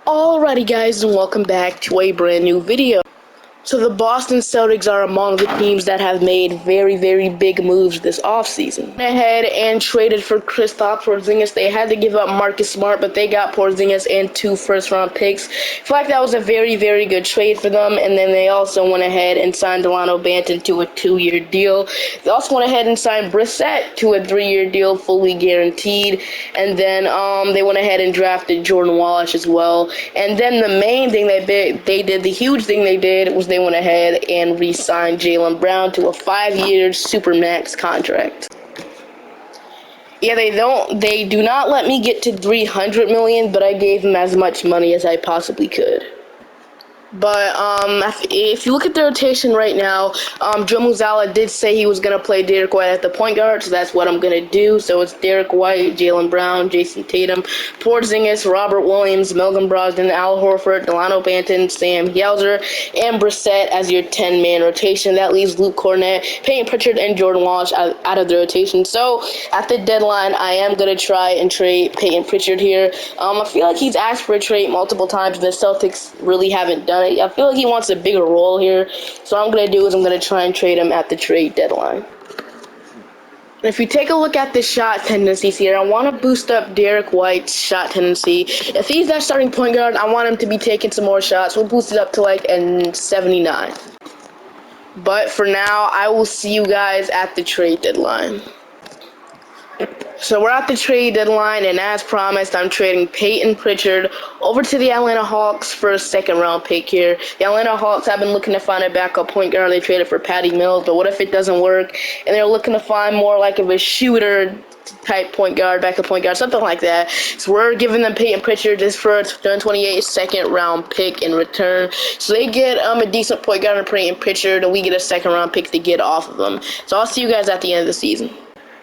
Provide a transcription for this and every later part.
Alrighty guys, and welcome back to a brand new video. So the Boston Celtics are among the teams that have made very big moves this offseason. Went ahead and traded for Kristaps Porzingis. They had to give up Marcus Smart, but they got Porzingis and 2 first-round picks. I feel like that was a very good trade for them. And then they also went ahead and signed Delano Banton to a 2-year deal. They also went ahead and signed Brissett to a 3-year deal, fully guaranteed. And then they went ahead and drafted Jordan Wallace as well. And then the main thing the huge thing they did was they went ahead and re-signed Jaylen Brown to a 5-year supermax contract. Yeah, they do not let me get to 300 million, but I gave him as much money as I possibly could. But if you look at the rotation right now, Joe Mazzulla did say he was going to play Derek White at the point guard, so that's what I'm going to do. So it's Derek White, Jaylen Brown, Jason Tatum, Porzingis, Robert Williams, Melvin Brogdon, Al Horford, Delano Banton, Sam Hauser, and Brissett as your 10-man rotation. That leaves Luke Cornett, Peyton Pritchard, and Jordan Walsh out of the rotation. So at the deadline, I am going to try and trade Peyton Pritchard here. I feel like he's asked for a trade multiple times, and the Celtics really haven't done it. I feel like he wants a bigger role here, so what I'm going to do is I'm going to try and trade him at the trade deadline. And if you take a look at the shot tendencies here, I want to boost up Derek White's shot tendency. If he's that starting point guard, I want him to be taking some more shots. We'll boost it up to like a 79. But for now, I will see you guys at the trade deadline. So we're at the trade deadline, and as promised, I'm trading Peyton Pritchard over to the Atlanta Hawks for a second-round pick here. The Atlanta Hawks have been looking to find a backup point guard. They traded for Patty Mills, but what if it doesn't work? And they're looking to find more like of a shooter type point guard, backup point guard, something like that. So we're giving them Peyton Pritchard just for a 2028 second-round pick in return. So they get a decent point guard in Peyton Pritchard, and we get a second-round pick to get off of them. So I'll see you guys at the end of the season.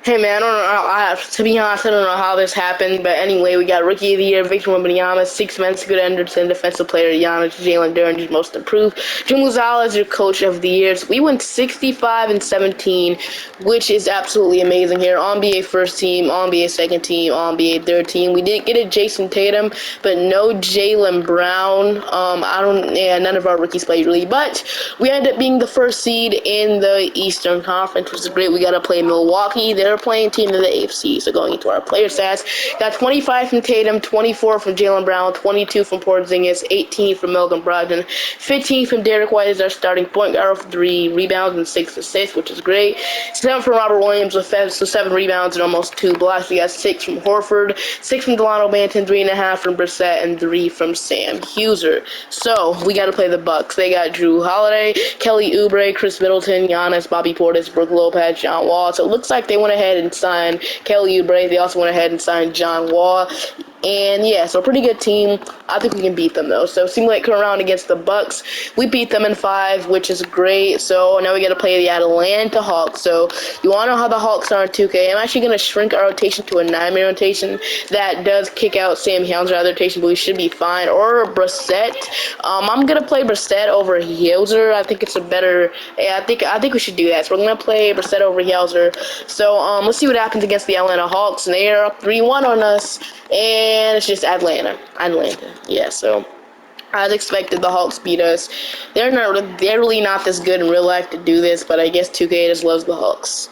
Hey man, I don't know. To be honest, I don't know how this happened, but anyway, we got Rookie of the Year, Victor Wembanyama, 6 months good Anderson, Defensive Player Giannis, Jalen Duren, Most Improved. Joe Mazzulla is your Coach of the Year. So we went 65-17, which is absolutely amazing here. All-NBA first team, All-NBA second team, All-NBA third team. We did get a Jason Tatum, but no Jaylen Brown. None of our rookies played really, but we ended up being the first seed in the Eastern Conference, which is great. We got to play Milwaukee. They're playing team of the AFC, so going into our player stats, got 25 from Tatum, 24 from Jaylen Brown, 22 from Porzingis, 18 from Melvin Brogdon, 15 from Derek White as our starting point guard with 3 rebounds and 6 assists, which is great. 7 from Robert Williams with 7 rebounds and almost 2 blocks. We got 6 from Horford, 6 from Delano Banton, 3.5 from Brissett, and 3 from Sam Hauser. So we got to play the Bucks. They got Drew Holiday, Kelly Oubre, Chris Middleton, Giannis, Bobby Portis, Brook Lopez, John Wall. So it looks like they went ahead and signed Kelly Oubre. They also went ahead and signed John Wall. And yeah, so pretty good team. I think we can beat them though. So simulate current round against the Bucks. We beat them in 5, which is great. So now we got to play the Atlanta Hawks. So you want to know how the Hawks are in 2K? I'm actually going to shrink our rotation to a 9-man rotation. That does kick out Sam Hauser out of the rotation, but we should be fine. Or Brissett. I'm going to play Brissett over Hauser. I think it's a better. Yeah, I think we should do that. So we're going to play Brissett over Hauser. So let's see what happens against the Atlanta Hawks. And they are up 3-1 on us. And it's just Atlanta. Yeah, so as expected, the Hawks beat us. They're really not this good in real life to do this, but I guess 2K just loves the Hawks.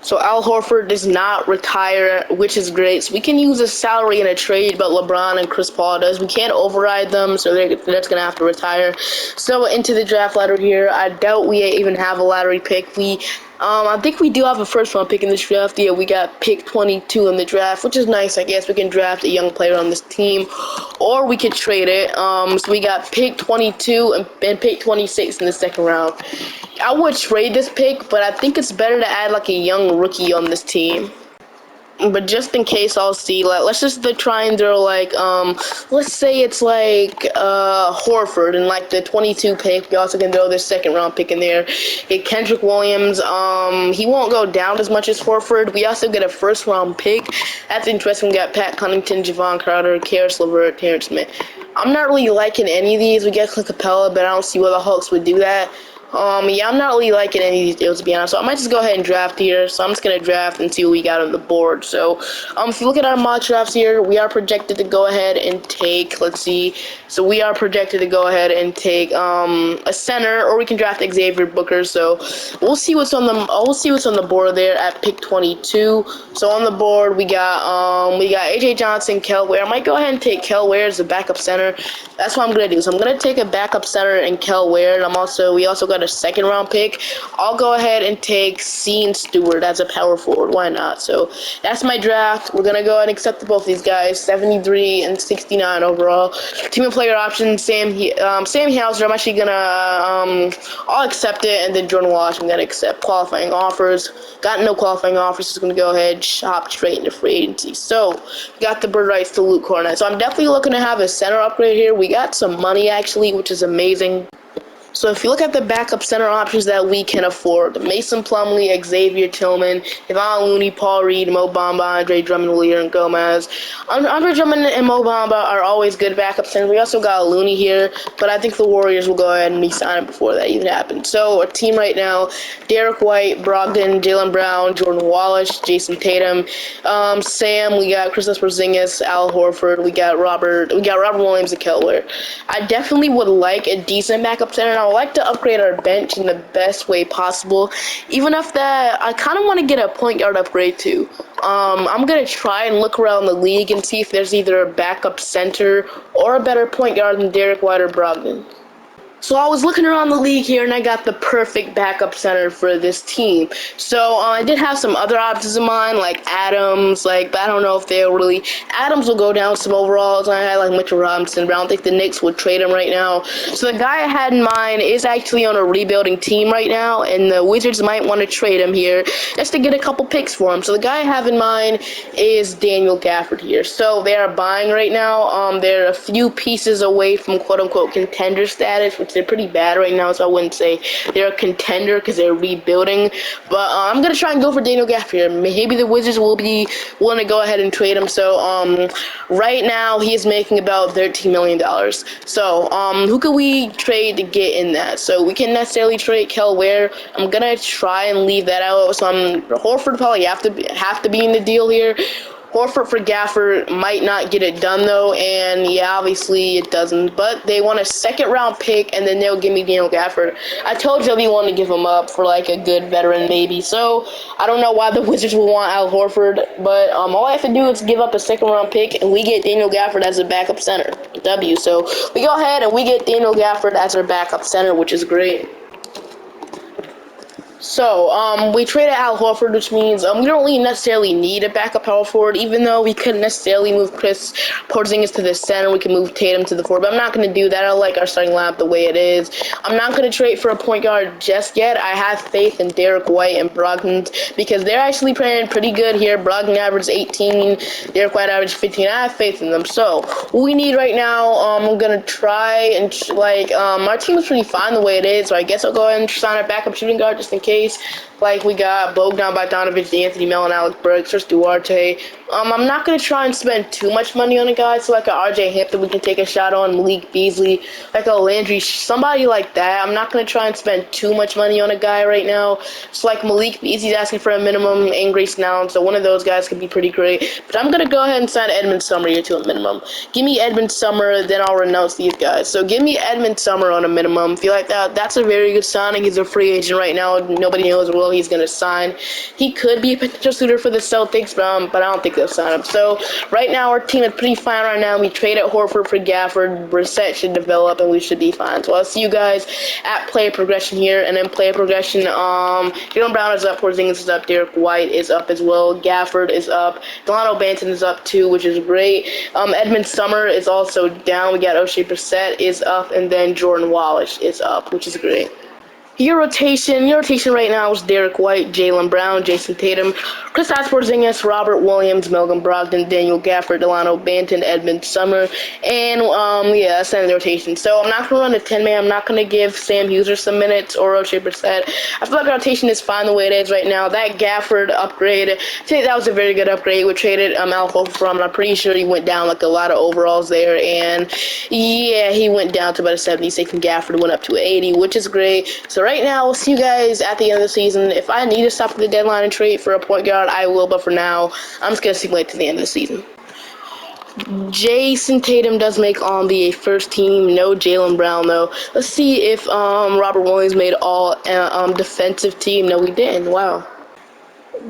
So Al Horford does not retire, which is great. So we can use a salary in a trade, but LeBron and Chris Paul does. We can't override them, so that's going to have to retire. So into the draft ladder here. I doubt we even have a lottery pick. I think we do have a first-round pick in this draft. Yeah, we got pick 22 in the draft, which is nice. I guess we can draft a young player on this team, or we could trade it. So we got pick 22 and pick 26 in the second round. I would trade this pick, but I think it's better to add like a young rookie on this team. But just in case, I'll see. Let's just try and throw let's say it's like Horford and like the 22 pick. We also can throw this second round pick in there. Get Kendrick Williams. He won't go down as much as Horford. We also get a first round pick. That's interesting. We got Pat Connaughton, Javon Crowder, Karis LeVert, Terrence Smith. I'm not really liking any of these. We get Clint Capella, but I don't see why the Hawks would do that. Yeah, I'm not really liking any of these deals, to be honest. So I might just go ahead and draft here. So I'm just gonna draft and see what we got on the board. So, if you look at our mock drafts here, we are projected to go ahead and take. Let's see. So we are projected to go ahead and take a center, or we can draft Xavier Booker. So we'll see what's on the board there at pick 22. So on the board we got AJ Johnson, Kel Ware. I might go ahead and take Kel Ware as a backup center. That's what I'm gonna do. So I'm gonna take a backup center and Kel Ware, and we also got a second round pick. I'll go ahead and take Sean Stewart as a power forward. Why not? So that's my draft. We're gonna go ahead and accept both these guys, 73 and 69 overall. Team and player options, Sam Hauser. I'm actually gonna I'll accept it, and then Jordan Walsh, I'm gonna accept qualifying offers. Got no qualifying offers, just gonna go ahead shop straight into free agency. So got the bird rights to Luke Cornett. So I'm definitely looking to have a center upgrade here. We got some money actually, which is amazing. So if you look at the backup center options that we can afford, Mason Plumlee, Xavier Tillman, Devon Looney, Paul Reed, Mo Bamba, Andre Drummond, Willier, and Gomez. Andre Drummond and Mo Bamba are always good backup centers. We also got Looney here, but I think the Warriors will go ahead and re-sign him before that even happens. So our team right now, Derek White, Brogdon, Jaylen Brown, Jordan Wallace, Jason Tatum, Sam, we got Kristaps Porzingis, Al Horford, we got Robert Williams, and Kel Ware. I definitely would like a decent backup center. I would like to upgrade our bench in the best way possible. Even if that, I kind of want to get a point guard upgrade too. I'm going to try and look around the league and see if there's either a backup center or a better point guard than Derek White or Brogdon. So I was looking around the league here, and I got the perfect backup center for this team. So I did have some other options in mind, like Adams, but I don't know if they'll really. Adams will go down some overalls. I had like Mitchell Robinson, but I don't think the Knicks would trade him right now. So the guy I had in mind is actually on a rebuilding team right now, and the Wizards might want to trade him here just to get a couple picks for him. So the guy I have in mind is Daniel Gafford here. So they are buying right now. They're a few pieces away from quote-unquote contender status, which they're pretty bad right now, so I wouldn't say they're a contender because they're rebuilding. But I'm going to try and go for Daniel Gafford here. Maybe the Wizards will be willing to go ahead and trade him. So right now he is making about $13 million. So who could we trade to get in that? So we can necessarily trade Kel Ware. I'm going to try and leave that out. So Horford probably have to be in the deal here. Horford for Gafford might not get it done, though, and yeah, obviously it doesn't. But they want a second-round pick, and then they'll give me Daniel Gafford. I told you I'll be willing to give him up for, like, a good veteran, maybe. So I don't know why the Wizards will want Al Horford, but all I have to do is give up a second-round pick, and we get Daniel Gafford as a backup center. W. So we go ahead, and we get Daniel Gafford as our backup center, which is great. So, we traded Al Horford, which means we don't really necessarily need a backup power forward, even though we couldn't necessarily move Chris Porzingis to the center. We can move Tatum to the forward, but I'm not going to do that. I like our starting lineup the way it is. I'm not going to trade for a point guard just yet. I have faith in Derek White and Brogdon because they're actually playing pretty good here. Brogdon averaged 18, Derek White averaged 15. I have faith in them. So, what we need right now, I'm going to try and, our team is pretty fine the way it is, so I guess I'll go ahead and sign a backup shooting guard just in case. Like we got Bogdan Bogdanovic, Anthony Mellon, Alec Burks, Chris Duarte. I'm not going to try and spend too much money on a guy, so like a RJ Hampton we can take a shot on, Malik Beasley, like a Landry, somebody like that. I'm not going to try and spend too much money on a guy right now. So like Malik Beasley's asking for a minimum, and Grayson Allen, so one of those guys could be pretty great. But I'm going to go ahead and sign Edmund Summer here to a minimum. Give me Edmund Summer, then I'll renounce these guys. So give me Edmund Summer on a minimum. Feel like that's a very good signing. He's a free agent right now. Nobody knows where he's going to sign. He could be a potential suitor for the Celtics, but I don't think they'll sign him. So right now our team is pretty fine right now. We traded Horford for Gafford. Brissett should develop, and we should be fine. So I'll see you guys at player progression here, and then player progression. Jaylen Brown is up. Porzingis is up. Derek White is up as well. Gafford is up. Delano Banton is up too, which is great. Edmund Summer is also down. We got O'Shea Brissett is up, and then Jordan Wallace is up, which is great. Your rotation right now is Derek White, Jaylen Brown, Jason Tatum, Kristaps Porzingis, Robert Williams, Malcolm Brogdon, Daniel Gafford, Delano Banton, Edmund Summer, and that's the rotation. So I'm not going to run a 10-man. I'm not going to give Sam Hauser some minutes or O'Shea Brissett. I feel like our rotation is fine the way it is right now. That Gafford upgrade, I think that was a very good upgrade. We traded Al Horford from, and I'm pretty sure he went down like a lot of overalls there, and yeah, he went down to about a 76, and Gafford went up to 80, which is great. So right now, we'll see you guys at the end of the season. If I need to stop at the deadline and trade for a point guard, I will. But for now, I'm just gonna simulate to the end of the season. Jason Tatum does make on the first team. No Jaylen Brown though. Let's see if Robert Williams made all defensive team. No, we didn't. Wow.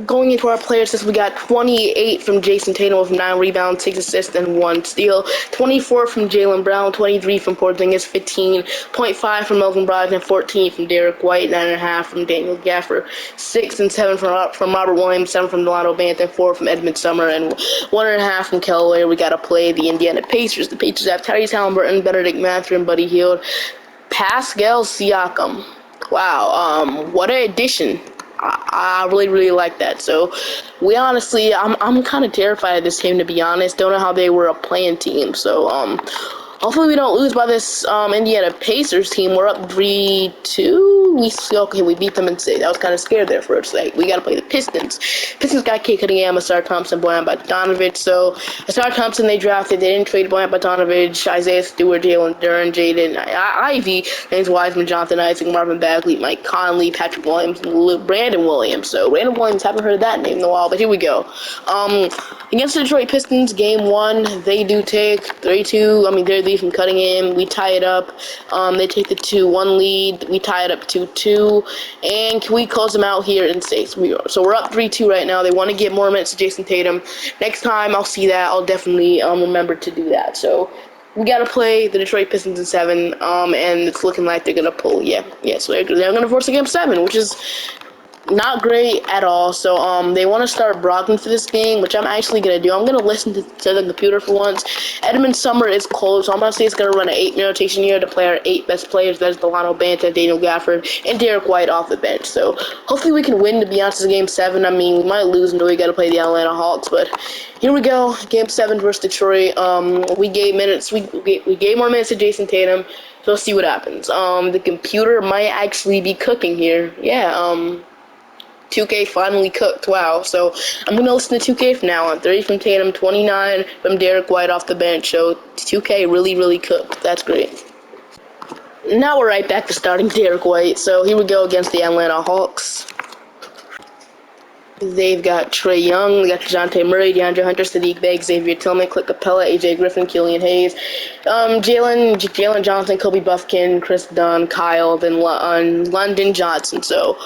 Going into our players, since we got 28 from Jason Tatum with 9 rebounds, 6 assists, and 1 steal. 24 from Jaylen Brown, 23 from Porzingis, 15.5 from Melvin Brogdon, 14 from Derek White, 9.5 from Daniel Gafford, 6 and 7 from Robert Williams, 7 from Delano Banton, 4 from Edmund Summer, and 1.5 from Kellaway. We got to play the Indiana Pacers. The Pacers have Tyrese Halliburton, Benedict Mathurin, Buddy Hield, Pascal Siakam. Wow, what an addition. I really, really like that. So, I'm kind of terrified of this team, to be honest. Don't know how they were a playing team. So, hopefully we don't lose by this Indiana Pacers team. We're up 3-2. We beat them in 6. I was kind of scared there for a sec. We got to play the Pistons. Pistons got Kate Cunningham, Asar Thompson, Bojan Bogdanovic. So, Asar Thompson they drafted. They didn't trade Bojan Bogdanovic, Isaiah Stewart, Jalen Duren, Jaden Ivey, James Wiseman, Jonathan Isaac, Marvin Bagley, Mike Conley, Patrick Williams, and Brandon Williams. So, Brandon Williams, haven't heard of that name in a while, but here we go. Against the Detroit Pistons, game 1, they do take 3-2. They're lead from Cunningham. We tie it up. They take the 2-1 lead. We tie it up 2-2. And can we close them out here in 6? So we're up 3-2 right now. They want to get more minutes to Jason Tatum. Next time I'll see that, I'll definitely remember to do that. So we got to play the Detroit Pistons in 7, and it's looking like they're going to pull. Yeah, so they're going to force a game 7, which is not great at all. So they want to start Brogdon for this game, which I'm actually going to do. I'm going to listen to the computer for once. Edmund Summer is cold, so I'm going to say it's going to run an 8-minute rotation here to play our 8 best players. That's Delano Banton, Daniel Gafford, and Derek White off the bench. So hopefully we can win, to be honest, game 7. We might lose until we got to play the Atlanta Hawks, but here we go. Game 7 versus Detroit. We gave more minutes to Jason Tatum. So let's see what happens. The computer might actually be cooking here. Yeah, 2K finally cooked. Wow. So I'm going to listen to 2K from now on. 30 from Tatum, 29 from Derek White off the bench. So 2K really, really cooked. That's great. Now we're right back to starting Derek White. So here we go against the Atlanta Hawks. They've got Trae Young, they got DeJounte Murray, DeAndre Hunter, Sadiq Bey, Xavier Tillman, Clint Capella, AJ Griffin, Killian Hayes, Jalen Johnson, Kobe Buffkin, Chris Dunn, Kyle, then London Johnson. So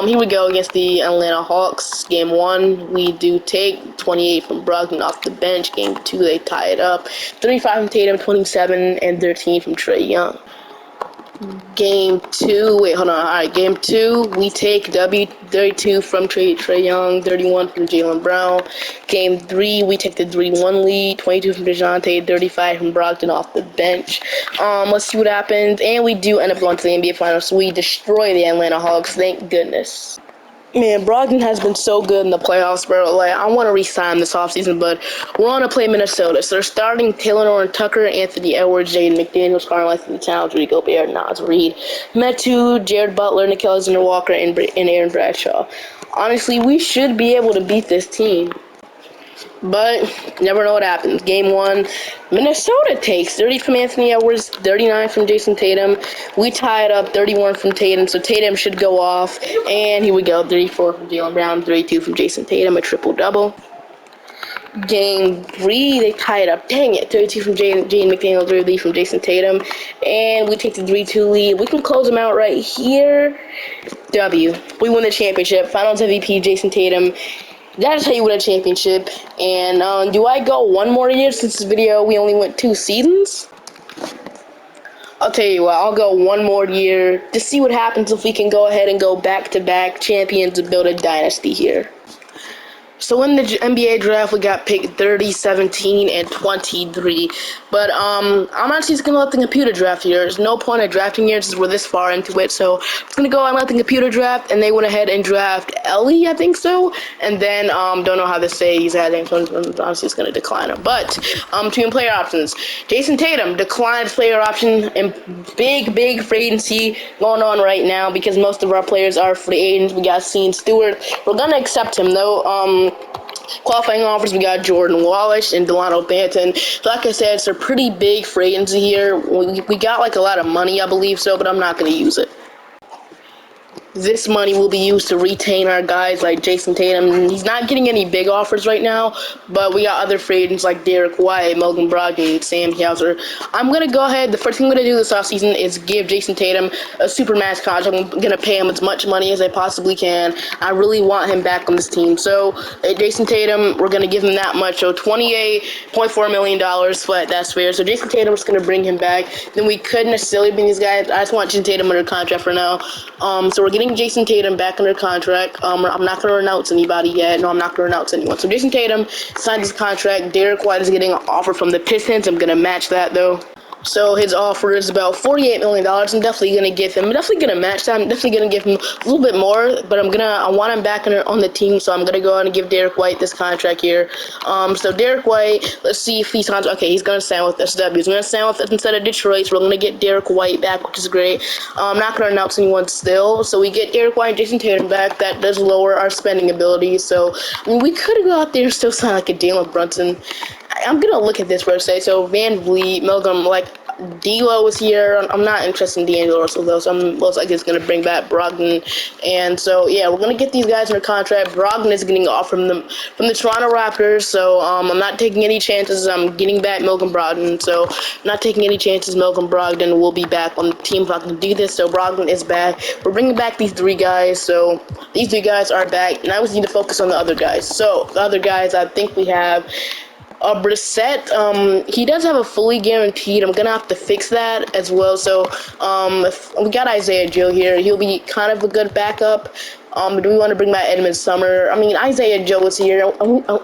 here we go against the Atlanta Hawks. Game 1, we do take 28 from Brogdon off the bench. Game 2, they tie it up. 35 from Tatum, 27, and 13 from Trae Young. Game 2, game 2, we take 32 from Trae Young, 31 from Jaylen Brown. Game 3, we take the 3-1 lead, 22 from DeJounte, 35 from Brogdon off the bench. Let's see what happens, and we do end up going to the NBA Finals, so we destroy the Atlanta Hawks, thank goodness. Man, Brogdon has been so good in the playoffs, bro. I want to re-sign this offseason, but we're on to play Minnesota. So they're starting Taylor Horton Tucker, Anthony Edwards, Jaden McDaniels, Carl Anthony Towns, Rudy Gobert, Naz Reid, Metu, Jared Butler, Nickeil Alexander-Walker, and Aaron Bradshaw. Honestly, we should be able to beat this team. But never know what happens. Game 1, Minnesota takes 30 from Anthony Edwards, 39 from Jason Tatum. We tie it up, 31 from Tatum, so Tatum should go off. And here we go, 34 from Jaylen Brown, 32 from Jason Tatum, a triple-double. Game 3, they tie it up. Dang it, 32 from Jaden McDaniel, 30 from Jason Tatum. And we take the 3-2 lead. We can close them out right here. W. We win the championship. Finals MVP, Jason Tatum. That is how you win a championship. And do I go one more year? Since this video we only went 2 seasons? I'll tell you what, I'll go one more year to see what happens if we can go ahead and go back-to-back champions and build a dynasty here. So in the NBA draft, we got picked 30, 17, and 23. But I'm actually just going to let the computer draft here. There's no point in drafting here since we're this far into it. So I'm going to go and let the computer draft, and they went ahead and draft Ellie, I think so. And then, don't know how to say he's adding, so honestly it's going to decline him. But, team player options. Jason Tatum declines player option, and big free agency going on right now because most of our players are free agents. We got Sean Stewart. We're going to accept him, though. Qualifying offers, we got Jordan Wallace and Delano Banton. So like I said, it's a pretty big free agency here. We got a lot of money, I believe so, but I'm not going to use it. this money will be used to retain our guys like Jason Tatum. He's not getting any big offers right now, but we got other free agents like Derek White, Melvin Brogdon, Sam Hauser. I'm going to go ahead. The first thing I'm going to do this offseason is give Jason Tatum a supermax contract. I'm going to pay him as much money as I possibly can. I really want him back on this team. So, Jason Tatum, we're going to give him that much. So, $28.4 million, but that's fair. So, Jason Tatum, we're going to bring him back. Then we couldn't necessarily bring these guys. I just want Jason Tatum under contract for now. So we're getting Jason Tatum back under contract. I'm not going to announce anybody yet. No, I'm not going to announce anyone. So Jason Tatum signed his contract. Derek White is getting an offer from the Pistons. I'm going to match that, though. So his offer is about $48 million. I'm definitely going to give him. I'm definitely going to match that. I'm definitely going to give him a little bit more, but I want him back on the team, so I'm going to go ahead and give Derek White this contract here. So Derek White, let's see if he signs. Okay, he's going to sign with SW. He's going to sign with us instead of Detroit, so we're going to get Derek White back, which is great. I'm not going to announce anyone still. So we get Derek White and Jason Tatum back. That does lower our spending ability. So I mean, we could go out there and still sign like a Jalen Brunson. I'm going to look at this for a second. So Van Vliet, Milgram, like, D'Lo is here. I'm not interested in D'Angelo Russell, though, so I'm most likely just going to bring back Brogdon. And so, yeah, we're going to get these guys under contract. Brogdon is getting off from the Toronto Raptors, so I'm not taking any chances. I'm getting back Malcolm Brogdon, so I'm not taking any chances. Malcolm Brogdon will be back on the team if I can do this. So Brogdon is back. We're bringing back these three guys, so these three guys are back. Now we need to focus on the other guys. So the other guys, I think we have Brissett, he does have a fully guaranteed. I'm gonna have to fix that as well. So, we got Isaiah Joe here. He'll be kind of a good backup. Do we want to bring back Edmund Summer? I mean, Isaiah Joe is here.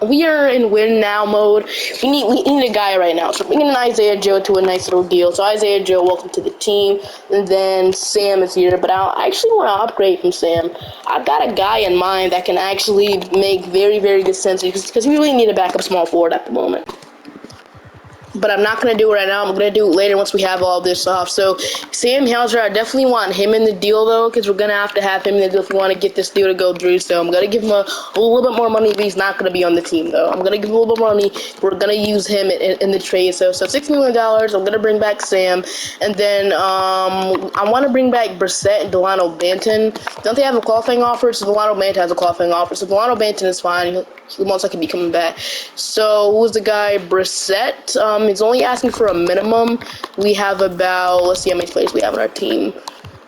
We are in win now mode. We need a guy right now. So bringing in Isaiah Joe to a nice little deal. So Isaiah Joe, welcome to the team. And then Sam is here, but I actually want to upgrade from Sam. I've got a guy in mind that can actually make very, very good sense because we really need a backup small forward at the moment. But I'm not going to do it right now. I'm going to do it later once we have all this off. So, Sam Hauser, I definitely want him in the deal, though, because we're going to have him in the deal if we want to get this deal to go through. So, I'm going to give him a little bit more money, but he's not going to be on the team, though. I'm going to give him a little bit more money. We're going to use him in the trade. So $6 million. I'm going to bring back Sam. And then I want to bring back Brissett and Delano Banton. Don't they have a qualifying offer? So, Delano Banton has a qualifying offer. So, Delano Banton is fine. He most likely be coming back. So, who's the guy? Brissett. He's only asking for a minimum. We have about, let's see how many players we have on our team.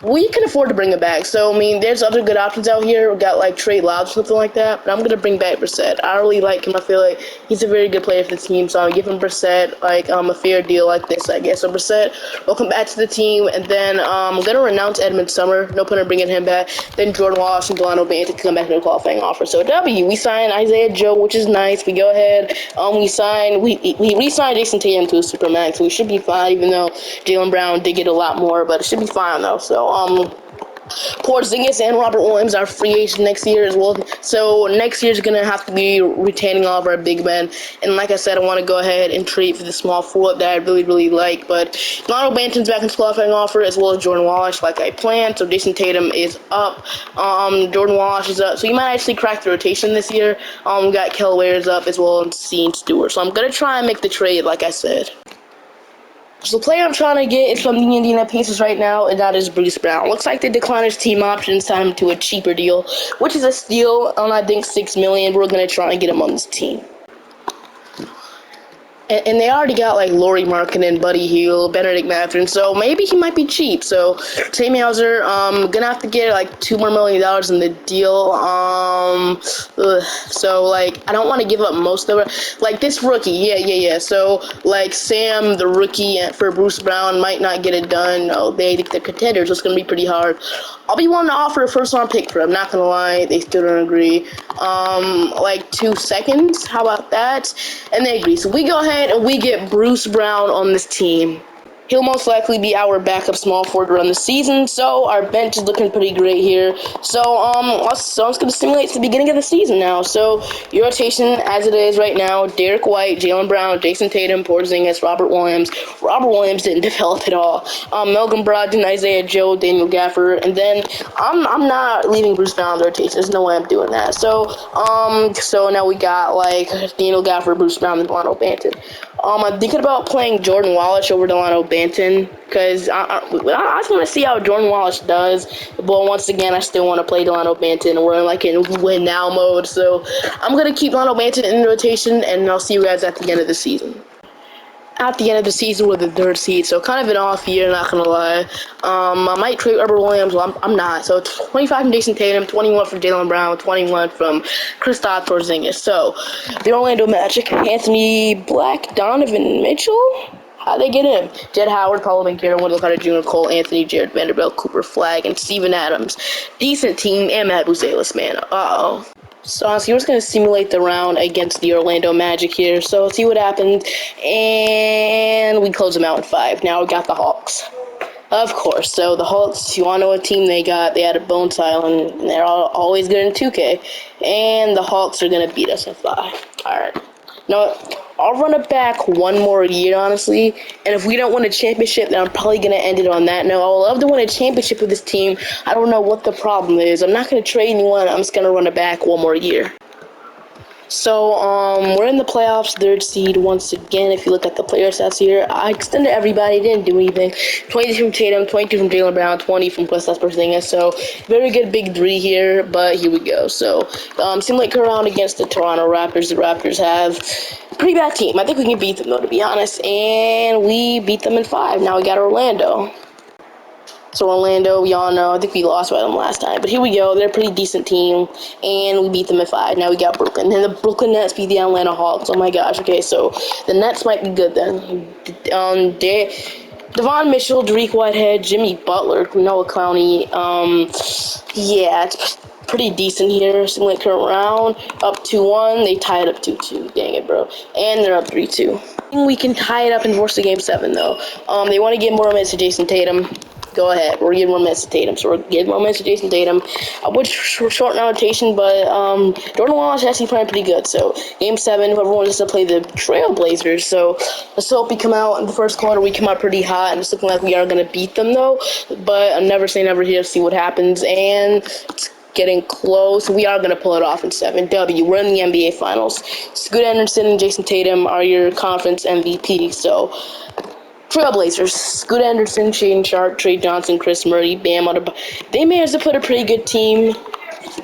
We can afford to bring him back. So, I mean, there's other good options out here. We got, like, Trey Lyles or something like that. But I'm going to bring back Brissett. I really like him. I feel like he's a very good player for the team. So, I'm going to give him Brissett, like, a fair deal like this, I guess. So, Brissett, welcome back to the team. And then I'm going to renounce Edmund Summer. No point in bringing him back. Then Jordan Walsh and Delano Banton come back to the qualifying offer. So, we signed Isaiah Joe, which is nice. We go ahead. We re-signed Jason Tatum to a supermax. So, we should be fine, even though Jaylen Brown did get a lot more. But it should be fine, though. So, Porzingis and Robert Williams are free agents next year as well. So next year's gonna have to be retaining all of our big men. And like I said, I want to go ahead and trade for the small forward that I really, really like. But Delano Banton's back in qualifying offer as well as Jordan Walsh, like I planned. So Jason Tatum is up. Jordan Walsh is up. So you might actually crack the rotation this year. We got Kel Wares up as well as Sean Stewart. So I'm gonna try and make the trade, like I said. So the player I'm trying to get is from the Indiana Pacers right now, and that is Bruce Brown. Looks like they declined his team option, signed him to a cheaper deal, which is a steal on, I think, $6 million. We're going to try and get him on this team. And they already got, like, Lauri Markkanen, Buddy Hield, Benedict Mathurin, so maybe he might be cheap. So, Sam Hauser, gonna have to get, like, $2 more million in the deal. So, like, I don't want to give up most of it. Like, this rookie, yeah. So, like, Sam, the rookie, for Bruce Brown might not get it done. No, they're contenders, so it's gonna be pretty hard. I'll be willing to offer a first-round pick for him, not gonna lie. They still don't agree. Like, 2 seconds, how about that? And they agree. So, we go ahead and we get Bruce Brown on this team. He'll most likely be our backup small forward run the season, so our bench is looking pretty great here. So, it's going to simulate the beginning of the season now. So, your rotation, as it is right now, Derek White, Jaylen Brown, Jason Tatum, Porzingis, Robert Williams. Robert Williams didn't develop at all. Malcolm Brogdon, Isaiah Joe, Daniel Gafford, and then I'm not leaving Bruce Brown on the rotation. There's no way I'm doing that. So now we got, like, Daniel Gafford, Bruce Brown, and Delano Banton. I'm thinking about playing Jordan Wallace over Delano Banton because I just want to see how Jordan Wallace does. But once again, I still want to play Delano Banton. We're like in win now mode, so I'm gonna keep Delano Banton in rotation, and I'll see you guys at the end of the season. At the end of the season with the third seed, so kind of an off year, not gonna lie. I might trade Robert Williams, well, I'm not. So 25 from Jason Tatum, 21 from Jaylen Brown, 21 from Kristaps Porzingis. So the Orlando Magic, Anthony Black, Donovan Mitchell. How'd they get him? Jed Howard, Paolo Banchero, Wendell Carter Jr., Cole Anthony, Jared Vanderbilt, Cooper Flagg, and Steven Adams. Decent team, and Matt Buzelis, man. Uh-oh. So honestly, we're just going to simulate the round against the Orlando Magic here. So let's see what happens. And we close them out in 5. Now we got the Hawks. Of course. So the Hawks, you want to know what team they got? They had a Bones Island, and they're always good in 2K. And the Hawks are going to beat us in 5. Alright. No, I'll run it back one more year, honestly. And if we don't win a championship, then I'm probably going to end it on that note. I would love to win a championship with this team. I don't know what the problem is. I'm not going to trade anyone. I'm just going to run it back one more year. So, we're in the playoffs, third seed once again. If you look at the player stats here, I extended everybody, didn't do anything. 22 from Tatum, 22 from Jaylen Brown, 20 from Kristaps Porzingis. So, very good big 3 here, but here we go. So, simulate around against the Toronto Raptors. The Raptors have a pretty bad team. I think we can beat them, though, to be honest. And we beat them in 5. Now we got Orlando. So Orlando, we all know, I think we lost by them last time. But here we go. They're a pretty decent team, and we beat them in 5. Now we got Brooklyn. And the Brooklyn Nets beat the Atlanta Hawks. Oh, my gosh. Okay, so the Nets might be good then. Devon Mitchell, Dariq Whitehead, Jimmy Butler, Noah Clowney. Yeah, it's pretty decent here. Simulate current round. Up 2-1. They tie it up 2-2. Dang it, bro. And they're up 3-2. We can tie it up and force the game 7, though. They want to give more minutes to Jason Tatum. Go ahead. We're getting more minutes to Tatum. So we're getting more minutes to Jason Tatum. I would shorten our rotation, but Jordan Wallace is actually playing pretty good. So game 7, whoever wants to play the Trailblazers. So let's hope we come out in the first quarter. We come out pretty hot, and it's looking like we are going to beat them, though. But I'm never say never here. See what happens. And it's getting close. We are going to pull it off in 7. We're in the NBA Finals. Scoot Anderson and Jason Tatum are your conference MVP. So Trailblazers, Scoot Anderson, Shaedon Sharpe, Trey Johnson, Chris Murray, Bam Adebayo. They managed to put a pretty good team.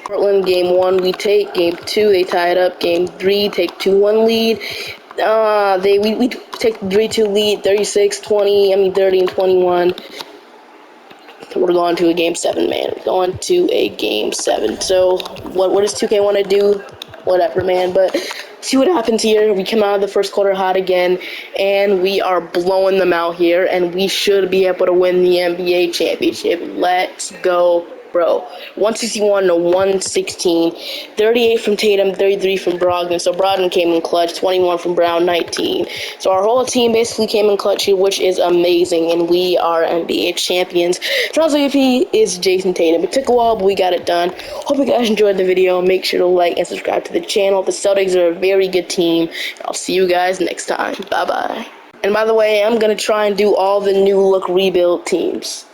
Portland, game 1, we take. Game 2, they tie it up. Game 3, take 2-1 lead. We take 3-2 lead, 30 and 21. We're going to a game 7, man. We're going to a game 7. So, what does 2K want to do? Whatever, man. But see what happens here. We come out of the first quarter hot again, and we are blowing them out here, and we should be able to win the NBA championship. Let's go, bro. 161 to 116. 38 from Tatum, 33 from Brogdon. So Brogdon came in clutch. 21 from Brown, 19. So our whole team basically came in clutch here, which is amazing, and we are NBA champions. Finals MVP is Jason Tatum. It took a while, but we got it done. Hope you guys enjoyed the video. Make sure to like and subscribe to the channel. The Celtics are a very good team. I'll see you guys next time. Bye-bye. And by the way, I'm going to try and do all the new look rebuild teams.